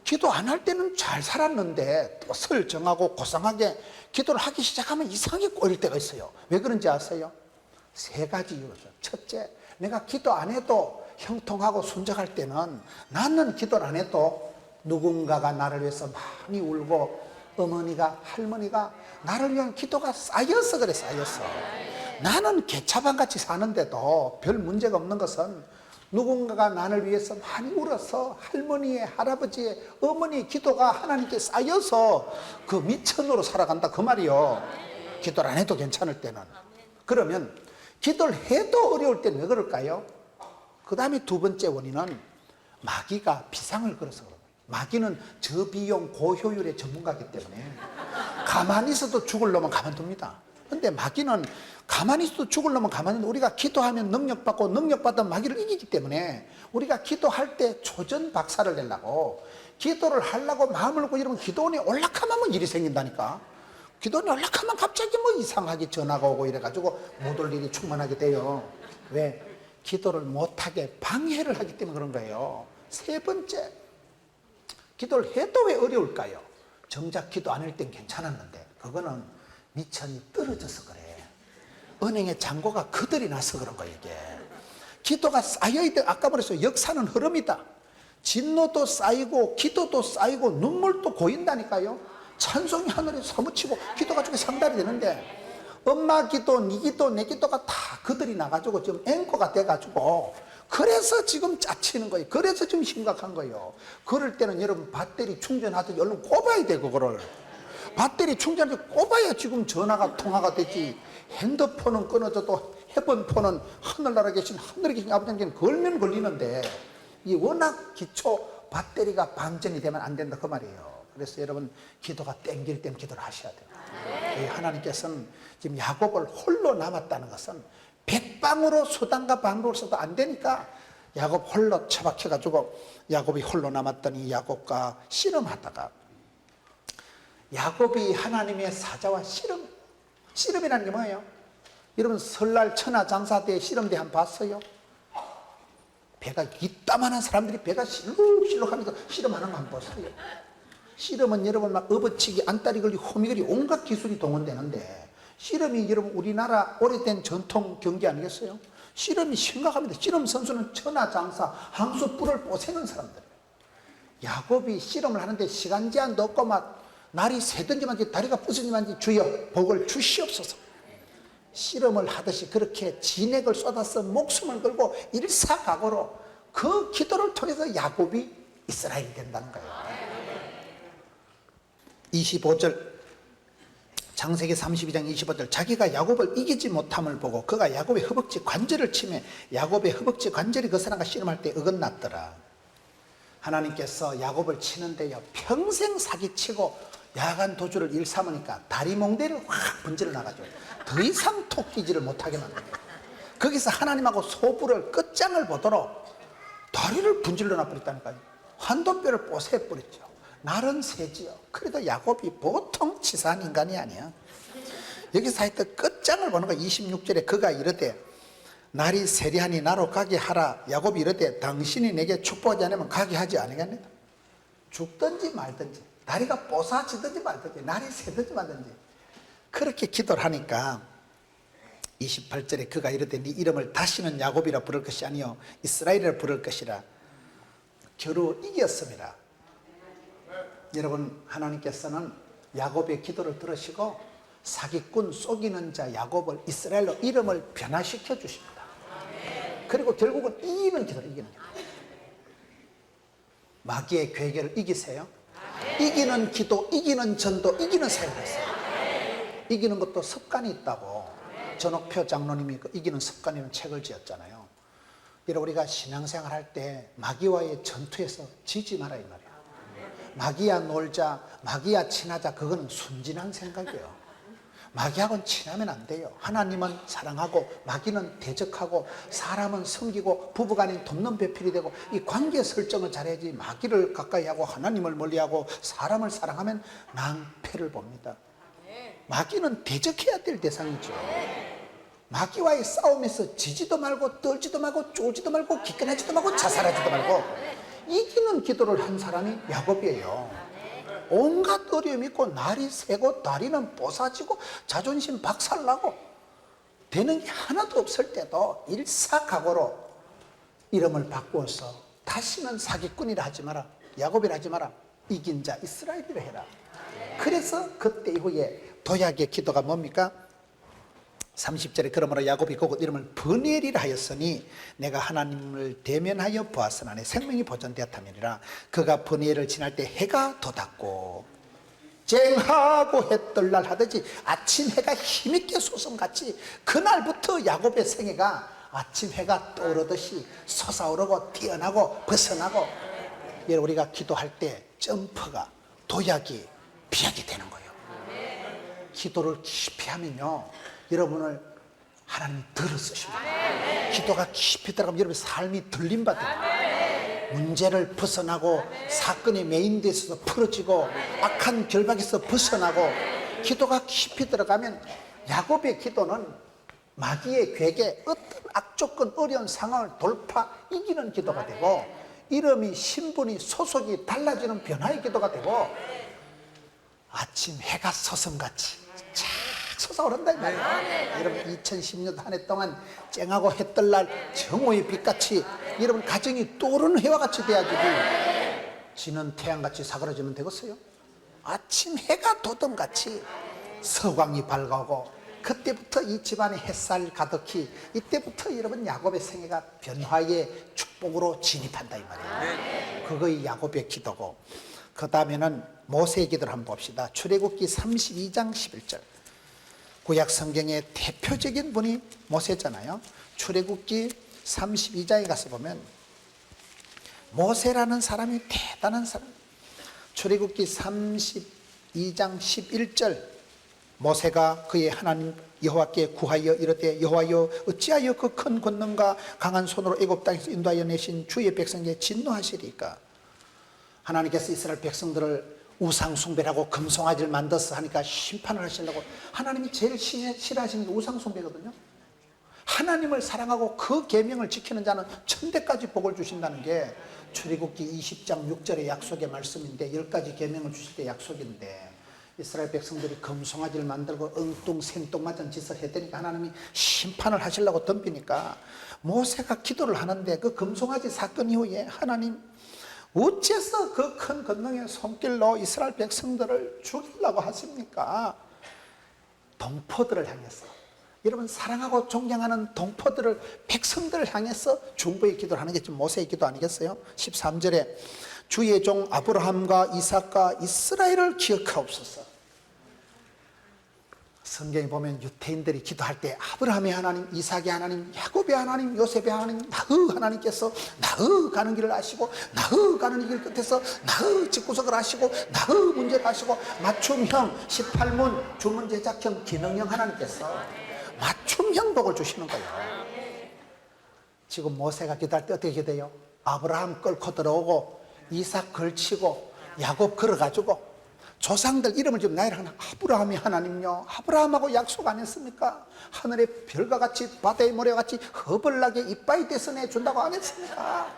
기도 안 할 때는 잘 살았는데 또 설정하고 고상하게 기도를 하기 시작하면 이상하게 꼬일 때가 있어요. 왜 그런지 아세요? 세 가지 이유죠. 첫째, 내가 기도 안 해도 형통하고 순적할 때는 나는 기도를 안 해도 누군가가 나를 위해서 많이 울고 어머니가 할머니가 나를 위한 기도가 쌓여서 그래. 쌓여서 나는 개차반같이 사는데도 별 문제가 없는 것은 누군가가 나를 위해서 많이 울어서 할머니의 할아버지의 어머니의 기도가 하나님께 쌓여서 그 미천으로 살아간다 그 말이요. 기도를 안 해도 괜찮을 때는. 그러면 기도를 해도 어려울 때는 왜 그럴까요? 그 다음에 두 번째 원인은 마귀가 비상을 걸어서 그래요. 마귀는 저비용 고효율의 전문가이기 때문에 가만히 있어도 죽을 놈은 가만둡니다. 근데 마귀는 가만히 있어도 죽을 놈은 가만히 있는데, 우리가 기도하면 능력받고 능력받은 마귀를 이기기 때문에 우리가 기도할 때 초전 박살을 내려고, 기도를 하려고 마음을 먹고 이러면 기도원이 올락하면 뭐 일이 생긴다니까. 기도원이 올락하면 갑자기 뭐 이상하게 전화가 오고 이래가지고 못 올 일이 충만하게 돼요. 왜? 기도를 못하게 방해를 하기 때문에 그런 거예요. 세 번째, 기도를 해도 왜 어려울까요? 정작 기도 안 할 땐 괜찮았는데 그거는 미천이 떨어져서 그래. 은행에 잔고가 그들이 나서 그런 거야. 이게 기도가 쌓여있다. 아까 말했어요. 역사는 흐름이다. 진노도 쌓이고 기도도 쌓이고 눈물도 고인다니까요. 찬송이 하늘에 사무치고 기도가 저게 상달이 되는데, 엄마 기도, 네 기도, 내 기도가 다 그들이 나가지고 지금 앵커가 돼가지고 그래서 지금 짜치는 거예요. 그래서 지금 심각한 거예요. 그럴 때는 여러분 배터리 충전하듯이 얼른 꼽아야 돼. 그거를 배터리 충전하듯이 꼽아야 지금 전화가 통화가 되지. 핸드폰은 끊어져도 해본폰은 하늘나라 계신 하늘에 계신 아버지께 걸면 걸리는데, 이 워낙 기초 배터리가 방전이 되면 안 된다 그 말이에요. 그래서 여러분 기도가 땡길 땐 기도를 하셔야 돼요. 하나님께서는 지금 야곱을 홀로 남았다는 것은 백방으로 수단과 방법을 써도 안 되니까 야곱 홀로 처박혀가지고 야곱이 홀로 남았더니 야곱과 씨름하다가, 야곱이 하나님의 사자와 씨름이라는 게 뭐예요? 여러분 설날 천하장사 때 씨름대 한번 봤어요? 배가 이따만한 사람들이 배가 실룩실룩하면서 씨름하는 거 한번 봤어요? 씨름은 여러분 막 업어치기, 안다리 걸리, 호미 걸리 온갖 기술이 동원되는데, 씨름이 여러분 우리나라 오래된 전통 경기 아니겠어요? 씨름이 심각합니다. 씨름 선수는 천하장사, 항수 뿔을 뽀새는 사람들이에요. 야곱이 씨름을 하는데 시간 제한도 없고 막 날이 새든지만지 다리가 부서지만지 주여 복을 주시옵소서. 씨름을 하듯이 그렇게 진액을 쏟아서 목숨을 걸고 일사각오로 그 기도를 통해서 야곱이 이스라엘이 된다는 거예요. 25절 창세기 32장 25절, 자기가 야곱을 이기지 못함을 보고 그가 야곱의 허벅지 관절을 치매 야곱의 허벅지 관절이 그 사람과 씨름할 때 어긋났더라. 하나님께서 야곱을 치는데요, 평생 사기치고 야간 도주를 일삼으니까 다리 몽대를 확 분질러 나가죠. 더 이상 토끼질을 못하게 만듭니다. 거기서 하나님하고 소부를 끝장을 보도록 다리를 분질러 놔버렸다니까요. 한도뼈를 뽀새버렸죠. 날은 새지요. 그래도 야곱이 보통 치사한 인간이 아니야. 여기서 하여튼 끝장을 보는 거야. 26절에 그가 이르되 날이 세리하니 나로 가게 하라. 야곱이 이르되 당신이 내게 축복하지 않으면 가게 하지 아니겠느냐. 죽든지 말든지 다리가 뽀사지든지 말든지 날이 새든지 말든지 그렇게 기도를 하니까 28절에 그가 이르되 네 이름을 다시는 야곱이라 부를 것이 아니요 이스라엘이라 부를 것이라 겨루 이겼습니다. 여러분, 하나님께서는 야곱의 기도를 들으시고 사기꾼 속이는 자 야곱을 이스라엘로 이름을 변화시켜 주십니다. 그리고 결국은 이기는 기도를 이기는 기도. 마귀의 괴계를 이기세요. 이기는 기도, 이기는 전도, 이기는 사역을 했어요. 이기는 것도 습관이 있다고 전옥표 장로님이 그 이기는 습관이라는 책을 지었잖아요. 여러분, 우리가 신앙생활 할 때 마귀와의 전투에서 지지 마라 이 말이에요. 마귀야 놀자, 마귀야 친하자, 그거는 순진한 생각이에요. 마귀하고는 친하면 안 돼요. 하나님은 사랑하고 마귀는 대적하고 사람은 섬기고 부부간에 돕는 배필이 되고 이 관계 설정을 잘해야지 마귀를 가까이 하고 하나님을 멀리하고 사람을 사랑하면 낭패를 봅니다. 마귀는 대적해야 될 대상이죠. 마귀와의 싸움에서 지지도 말고 떨지도 말고 쫄지도 말고 기권하지도 말고 자살하지도 말고 이기는 기도를 한 사람이 야곱이에요. 온갖 어려움이 있고 날이 새고 다리는 뽀사지고 자존심 박살나고 되는 게 하나도 없을 때도 일사각오로 이름을 바꾸어서 다시는 사기꾼이라 하지 마라, 야곱이라 하지 마라, 이긴 자 이스라엘이라 해라. 그래서 그때 이후에 도약의 기도가 뭡니까? 30절에 그러므로 야곱이 그곳 이름을 브니엘이라 하였으니 내가 하나님을 대면하여 보았으나 내 생명이 보존되었다면이라. 그가 브니엘을 지날 때 해가 돋았고 쨍하고 해 뜰 날 하듯이 아침 해가 힘있게 솟음같이 그날부터 야곱의 생애가 아침 해가 떠오르듯이 솟아오르고 뛰어나고 벗어나고. 여러분, 우리가 기도할 때 점프가 도약이 비약이 되는 거예요. 기도를 깊이 하면요 여러분을 하나님 들어쓰십니다. 기도가 깊이 들어가면 여러분의 삶이 들림받아요. 문제를 벗어나고 사건의 메인데에 있어서 풀어지고 악한 결박에서 벗어나고 기도가 깊이 들어가면 야곱의 기도는 마귀의 괴계 어떤 악조건 어려운 상황을 돌파 이기는 기도가 되고 이름이 신분이 소속이 달라지는 변화의 기도가 되고 아침 해가 서슴같이 착 솟아오른다 이 말이에요. 여러분 2016년 한 해 동안 쨍하고 해 뜰 날 정오의 빛같이 여러분 가정이 떠오르는 해와 같이 돼야지 지는 태양같이 사그라지면 되겠어요? 아침 해가 돋음같이 서광이 밝아오고 그때부터 이 집안에 햇살 가득히 이때부터 여러분 야곱의 생애가 변화의 축복으로 진입한다 이 말이에요. 그거의 야곱의 기도고 그 다음에는 모세의 기도를 한번 봅시다. 출애굽기 32장 11절. 구약 성경의 대표적인 분이 모세잖아요. 출애굽기 32장에 가서 보면 모세라는 사람이 대단한 사람. 출애굽기 32장 11절. 모세가 그의 하나님 여호와께 구하여 이르되 여호와여 어찌하여 그 큰 권능과 강한 손으로 애굽 땅에서 인도하여 내신 주의 백성에게 진노하시리까. 하나님께서 이스라엘 백성들을 우상 숭배를 하고 금송아지를 만들어서 하니까 심판을 하시려고 하나님이 제일 싫어하시는 게 우상 숭배거든요. 하나님을 사랑하고 그 계명을 지키는 자는 천대까지 복을 주신다는 게 출애굽기 20장 6절의 약속의 말씀인데 10가지 계명을 주실 때 약속인데 이스라엘 백성들이 금송아지를 만들고 엉뚱생뚱맞은 짓을 해대니까 하나님이 심판을 하시려고 덤비니까 모세가 기도를 하는데 그 금송아지 사건 이후에 하나님 어째서 그 큰 권능의 손길로 이스라엘 백성들을 죽이려고 하십니까? 동포들을 향해서 여러분 사랑하고 존경하는 동포들을 백성들을 향해서 중보의 기도를 하는 게 지금 모세의 기도 아니겠어요? 13절에 주의 종 아브라함과 이삭과 이스라엘을 기억하옵소서. 성경에 보면 유태인들이 기도할 때 아브라함의 하나님, 이삭의 하나님, 야곱의 하나님, 요셉의 하나님, 나의 하나님께서 나의 가는 길을 아시고 나의 가는 길 끝에서 나의 집구석을 아시고 나의 문제를 아시고 맞춤형 18문 주문 제작형 기능형 하나님께서 맞춤형 복을 주시는 거예요. 지금 모세가 기도할 때 어떻게 기도해요? 아브라함 끌고 들어오고 이삭 걸치고 야곱 걸어가지고 조상들 이름을 지금 나열하는 아브라함이 하나님요, 아브라함하고 약속 안 했습니까? 하늘의 별과 같이 바다의 모래와 같이 허벌나게 이빠이 돼서 내준다고 안 했습니까?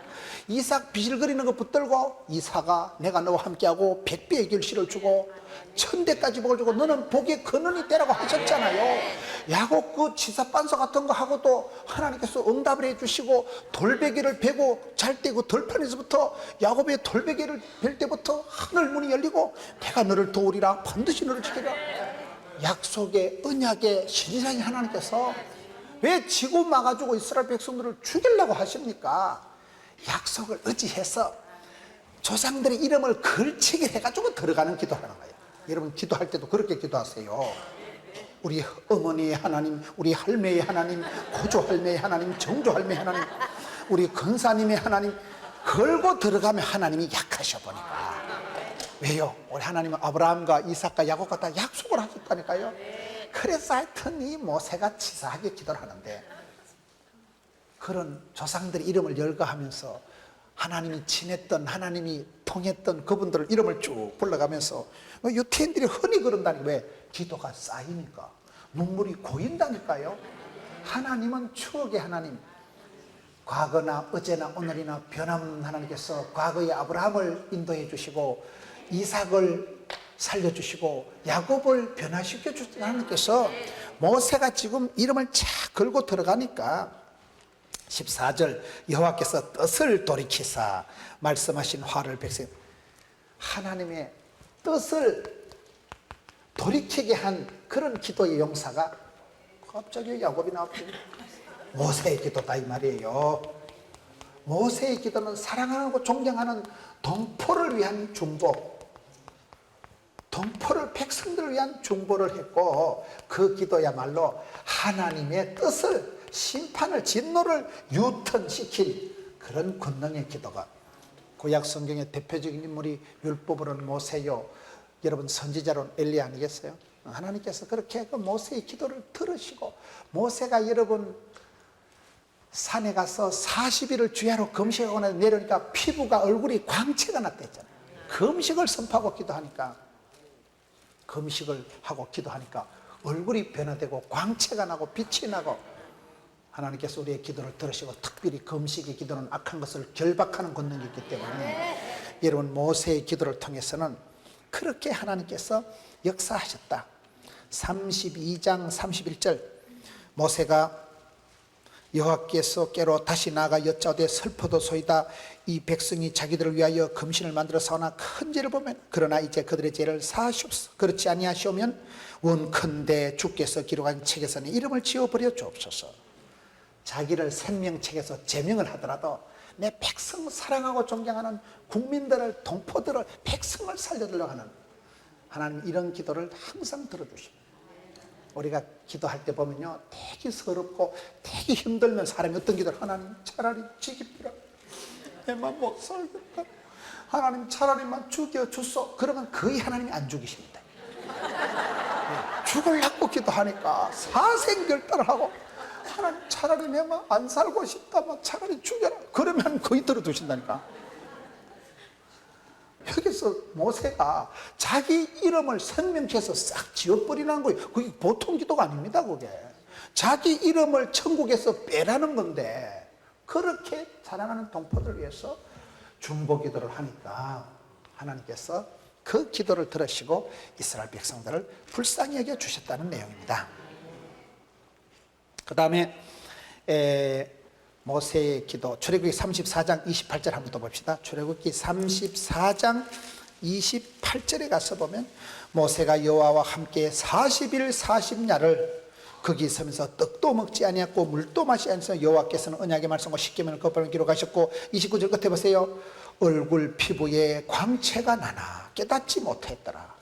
이삭 비실거리는 거 붙들고 이삭아 내가 너와 함께하고 100배의 결실을 주고 1000대까지 복을 주고 너는 복의 근원이 되라고 하셨잖아요. 야곱 그 치사반서 같은 거 하고도 하나님께서 응답을 해주시고 돌베개를 베고 잘 때 그 들판에서부터 야곱의 돌베개를 벨 때부터 하늘 문이 열리고 내가 너를 도우리라 반드시 너를 지키리라. 약속의 언약의 신실하신 하나님께서 왜 지고 막아주고 이스라엘 백성들을 죽이려고 하십니까? 약속을 의지해서 조상들의 이름을 걸치게 해가지고 들어가는 기도하는 거예요. 여러분 기도할 때도 그렇게 기도하세요. 우리 어머니의 하나님, 우리 할매의 하나님, 고조 할매의 하나님, 정조 할매의 하나님, 우리 근사님의 하나님 걸고 들어가면 하나님이 약하셔 보니까. 왜요? 우리 하나님은 아브라함과 이삭과 야곱과 다 약속을 하셨다니까요. 그래서 하여튼 이 모세가 치사하게 기도를 하는데, 그런 조상들의 이름을 열거하면서 하나님이 친했던, 하나님이 통했던 그분들 이름을 쭉 불러가면서 유태인들이 흔히 그런다니. 왜? 기도가 쌓이니까, 눈물이 고인다니까요. 하나님은 추억의 하나님, 과거나 어제나 오늘이나 변함없는 하나님께서 과거의 아브라함을 인도해 주시고 이삭을 살려주시고 야곱을 변화시켜 주신 하나님께서 모세가 지금 이름을 착 걸고 들어가니까 14절 여호와께서 뜻을 돌이키사 말씀하신 화를 백성, 하나님의 뜻을 돌이키게 한 그런 기도의 용사가 갑자기 야곱이 나왔거든요. 모세의 기도다 이 말이에요. 모세의 기도는 사랑하고 존경하는 동포를 위한 중보, 동포를 백성들을 위한 중보를 했고, 그 기도야말로 하나님의 뜻을, 심판을, 진노를 유턴시킬 그런 권능의 기도가. 구약 성경의 대표적인 인물이 율법으로는 모세요, 여러분 선지자로는 엘리야 아니겠어요? 하나님께서 그렇게 그 모세의 기도를 들으시고, 모세가 여러분 산에 가서 40일을 주야로 금식하고 내려오니까 피부가, 얼굴이 광채가 났다 했잖아요. 금식을 선포하고 기도하니까, 금식을 하고 기도하니까 얼굴이 변화되고 광채가 나고 빛이 나고, 하나님께서 우리의 기도를 들으시고 특별히 금식의 기도는 악한 것을 결박하는 권능이 있기 때문에 여러분 모세의 기도를 통해서는 그렇게 하나님께서 역사하셨다. 32장 31절 모세가 여호와께서 께로 다시 나아가 여짜오되 슬퍼도소이다. 이 백성이 자기들을 위하여 금신을 만들어 사오나 큰 죄를 보면, 그러나 이제 그들의 죄를 사하시옵소서. 그렇지 아니하시오면 원컨대 주께서 기록한 책에서 내 이름을 지워버려 주옵소서. 자기를 생명책에서 제명을 하더라도 내 백성 사랑하고 존경하는 국민들을, 동포들을, 백성을 살려주려고 하는 하나님, 이런 기도를 항상 들어주십니다. 우리가 기도할 때 보면요, 되게 서럽고 되게 힘들면 사람이 어떤 기도를, 하나님 차라리 죽이라, 내만 못 살겠다, 하나님 차라리만 죽여주소. 그러면 거의 하나님이 안 죽이십니다. 죽으려고 기도하니까 사생결단을 하고, 하나님 차라리 내만 안 살고 싶다, 차라리 죽여라, 그러면 거의 들어두신다니까. 여기서 모세가 자기 이름을 생명체에서 싹 지워버리는 거예요. 그게 보통 기도가 아닙니다. 그게 자기 이름을 천국에서 빼라는 건데, 그렇게 사랑하는 동포들을 위해서 중보 기도를 하니까 하나님께서 그 기도를 들으시고 이스라엘 백성들을 불쌍히 여겨 주셨다는 내용입니다. 그 다음에 모세의 기도, 출애굽기 34장 28절 한번 더 봅시다. 출애굽기 34장 28절에 가서 보면 모세가 여호와와 함께 40일 40야를 거기 서면서 떡도 먹지 아니했고 물도 마시지 않아서 여호와께서는 언약의 말씀과 십계명을 거부하는 기록하셨고, 29절 끝에 보세요. 얼굴 피부에 광채가 나나 깨닫지 못했더라.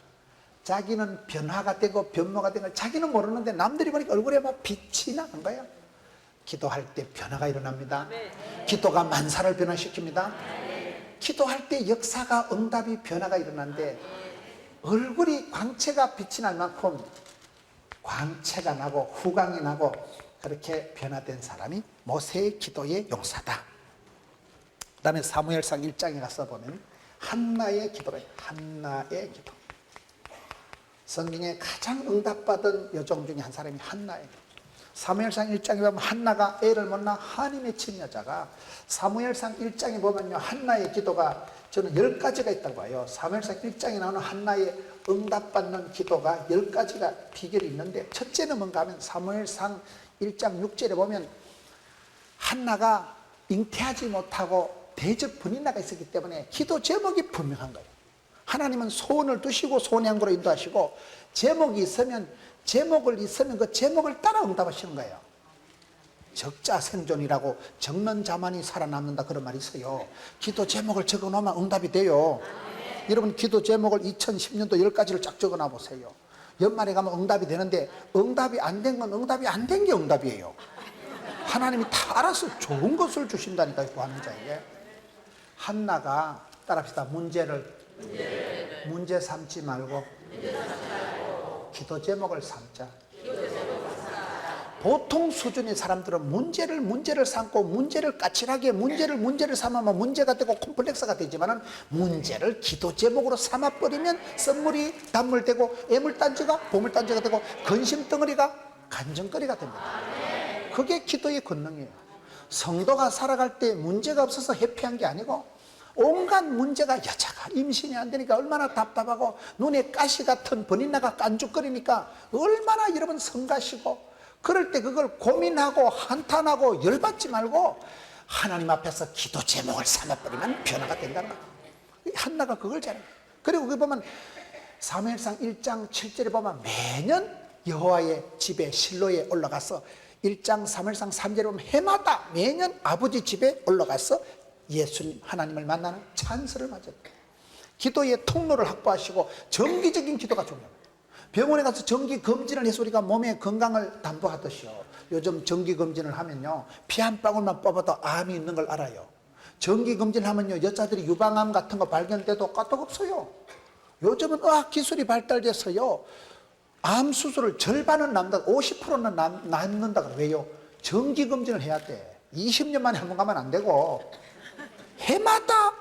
자기는 변화가 되고 변모가 된 걸 자기는 모르는데 남들이 보니까 얼굴에 막 빛이 나는 거야. 기도할 때 변화가 일어납니다. 기도가 만사를 변화시킵니다. 기도할 때 역사가, 응답이, 변화가 일어나는데, 얼굴이 광채가 빛이 날 만큼 광채가 나고 후광이 나고 그렇게 변화된 사람이 모세의 기도의 용사다. 그 다음에 사무엘상 1장에 가서 보면 한나의 기도가 있어요. 한나의 기도. 성경에 가장 응답받은 여종 중에 한 사람이 한나예요. 사무엘상 1장에 보면 한나가 애를 못 낳아 한이 맺힌 여자가, 사무엘상 1장에 보면요 한나의 기도가 저는 10가지가 있다고 봐요. 사무엘상 1장에 나오는 한나의 응답받는 기도가 10가지가 비결이 있는데, 첫째는 뭔가 하면 사무엘상 1장 6절에 보면 한나가 잉태하지 못하고 대적 분인나가 있었기 때문에 기도 제목이 분명한 거예요. 하나님은 소원을 두시고 소원양구로 인도하시고, 제목이 있으면 그 제목을 따라 응답하시는 거예요. 적자 생존이라고, 적는 자만이 살아남는다 그런 말이 있어요. 기도 제목을 적어놓으면 응답이 돼요. 여러분 기도 제목을 2010년도 10가지를 쫙 적어놔 보세요. 연말에 가면 응답이 되는데, 응답이 안 된 건 응답이 안 된 게 응답이에요. 하나님이 다 알아서 좋은 것을 주신다니까요, 구하는 자에게. 한나가 따라합시다. 문제 삼지 말고 기도 제목을 삼자. 보통 수준의 사람들은 문제를 삼고 문제를 까칠하게 문제를 삼으면 문제가 되고 콤플렉스가 되지만은, 문제를 기도 제목으로 삼아버리면 썬물이 단물되고 애물단지가 보물단지가 되고 근심덩어리가 간증거리가 됩니다. 그게 기도의 권능이에요. 성도가 살아갈 때 문제가 없어서 해피한 게 아니고, 온갖 문제가, 여자가 임신이 안 되니까 얼마나 답답하고, 눈에 가시 같은 번인나가 깐죽거리니까 얼마나 여러분 성가시고, 그럴 때 그걸 고민하고 한탄하고 열받지 말고 하나님 앞에서 기도 제목을 삼아버리면 변화가 된다는 거예요. 한나가 그걸 잘해요. 그리고 그 보면 사무엘상 1장 7절에 보면 매년 여호와의 집에 실로에 올라가서, 1장 사무엘상 3절에 보면 해마다 매년 아버지 집에 올라가서 예수님 하나님을 만나는 찬스를 맞았다. 기도의 통로를 확보하시고 정기적인 기도가 중요합니다. 병원에 가서 정기검진을 해서 우리가 몸의 건강을 담보하듯이요, 요즘 정기검진을 하면요 피 한 방울만 뽑아도 암이 있는 걸 알아요. 정기검진을 하면요 여자들이 유방암 같은 거 발견돼도 까딱 없어요. 요즘은 의학 기술이 발달돼서요 암 수술을 절반은 남는다, 50%는 남는다. 왜요? 정기검진을 해야 돼. 20년 만에 한 번 가면 안 되고, 해마다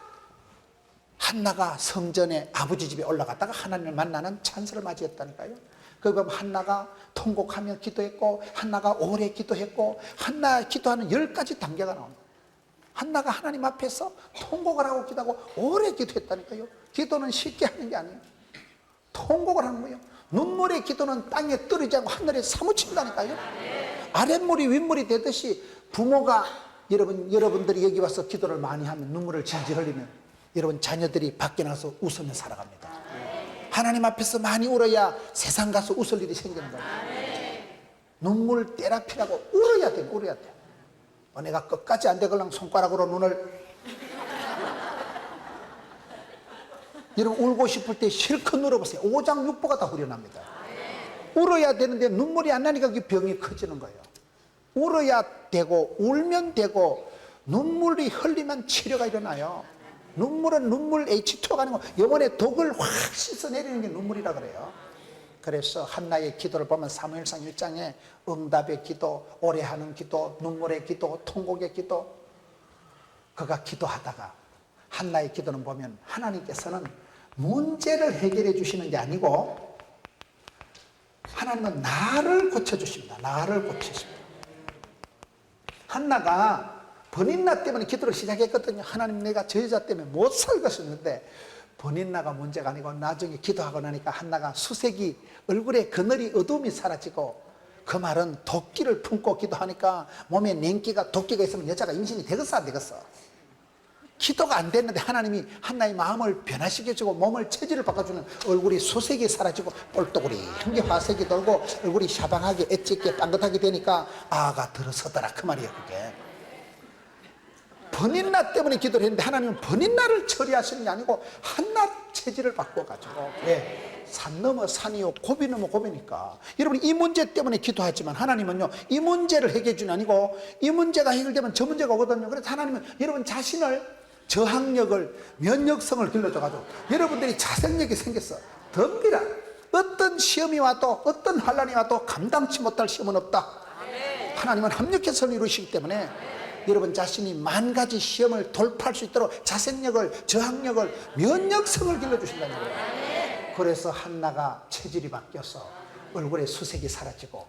한나가 성전에 아버지 집에 올라갔다가 하나님을 만나는 찬스를 맞이했다니까요. 그 보면 한나가 통곡하며 기도했고, 한나가 오래 기도했고, 한나 기도하는 10가지 단계가 나옵니다. 한나가 하나님 앞에서 통곡을 하고 기도하고 오래 기도했다니까요. 기도는 쉽게 하는 게 아니에요. 통곡을 하는 거예요. 눈물의 기도는 땅에 떨어지지 않고 하늘에 사무친다니까요. 아랫물이 윗물이 되듯이, 부모가 여러분들이 여기 와서 기도를 많이 하면, 눈물을 질질 흘리면 여러분 자녀들이 밖에 나서 웃으며 살아갑니다. 하나님 앞에서 많이 울어야 세상 가서 웃을 일이 생기는 거예요. 눈물 테라피라고 울어야 돼. 내가 끝까지 안 되걸랑 손가락으로 눈을 여러분 울고 싶을 때 실컷 울어보세요. 오장육부가 다 후련합니다. 울어야 되는데 눈물이 안 나니까 그 병이 커지는 거예요. 울어야 되고 울면 되고, 눈물이 흘리면 치료가 일어나요. 눈물은 눈물 H2가 아니고 영혼의 독을 확 씻어내리는 게 눈물이라 그래요. 그래서 한나의 기도를 보면 사무엘상 1장에 응답의 기도, 오래하는 기도, 눈물의 기도, 통곡의 기도, 그가 기도하다가 한나의 기도는 보면 하나님께서는 문제를 해결해 주시는 게 아니고 하나님은 나를 고쳐주십니다. 나를 고치십니다. 한나가 번인나 때문에 기도를 시작했거든요. 하나님, 내가 저 여자 때문에 못 살겠었는데, 번인나가 문제가 아니고 나중에 기도하고 나니까 한나가 수색이, 얼굴에 그늘이 어두움이 사라지고, 그 말은 도끼를 품고 기도하니까 몸에 냉기가, 도끼가 있으면 여자가 임신이 되겠어 안 되겠어? 기도가 안 됐는데 하나님이 한나의 마음을 변화시켜주고 몸을 체질을 바꿔주는, 얼굴이 수색이 사라지고 뻘떡우리 한게 화색이 돌고 얼굴이 샤방하게 엣지있게 빵긋하게 되니까 아가 들어서더라, 그 말이에요. 그게 번인나 때문에 기도를 했는데 하나님은 번인나를 처리하시는 게 아니고 한나 체질을 바꿔가지고, 왜? 산 넘어 산이요 고비 넘어 고비니까. 여러분 이 문제 때문에 기도하지만 하나님은요 이 문제를 해결해 주는 아니고, 이 문제가 해결되면 저 문제가 오거든요. 그래서 하나님은 여러분 자신을, 저항력을, 면역성을 길러줘가지고 여러분들이 자생력이 생겼어. 덤비라. 어떤 시험이 와도, 어떤 환란이 와도 감당치 못할 시험은 없다. 하나님은 합력해서 이루시기 때문에 여러분 자신이 10,000가지 시험을 돌파할 수 있도록 자생력을, 저항력을, 면역성을 길러주신다는 거예요. 그래서 한나가 체질이 바뀌어서 얼굴에 수색이 사라지고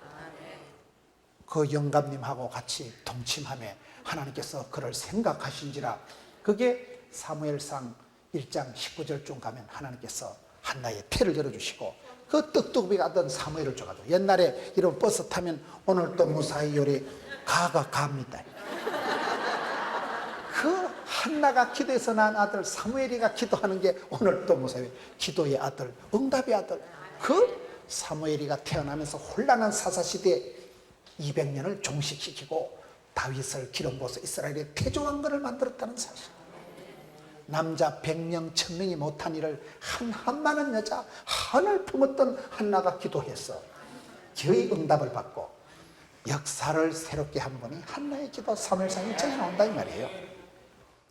그 영감님하고 같이 동침하며 하나님께서 그를 생각하신지라. 그게 사무엘상 1장 19절쯤 가면 하나님께서 한나의 태를 열어주시고 그 떡두꺼비가 하던 사무엘을 줘가지고, 옛날에 이런 버스 타면 오늘도 무사히 요리 가가 갑니다. 그 한나가 기도해서 낳은 아들 사무엘이가 기도하는 게 오늘도 무사히 기도의 아들, 응답의 아들. 그 사무엘이가 태어나면서 혼란한 사사시대에 200년을 종식시키고 다윗을 기름 부어서 이스라엘의 태조왕건을 만들었다는 사실. 남자 100명 1000명이 못한 일을 한 많은 여자 한을 품었던 한나가 기도해서 거의 응답을 받고 역사를 새롭게 한 분이 한나의 기도, 사무엘상 1장에 나온다 이 말이에요.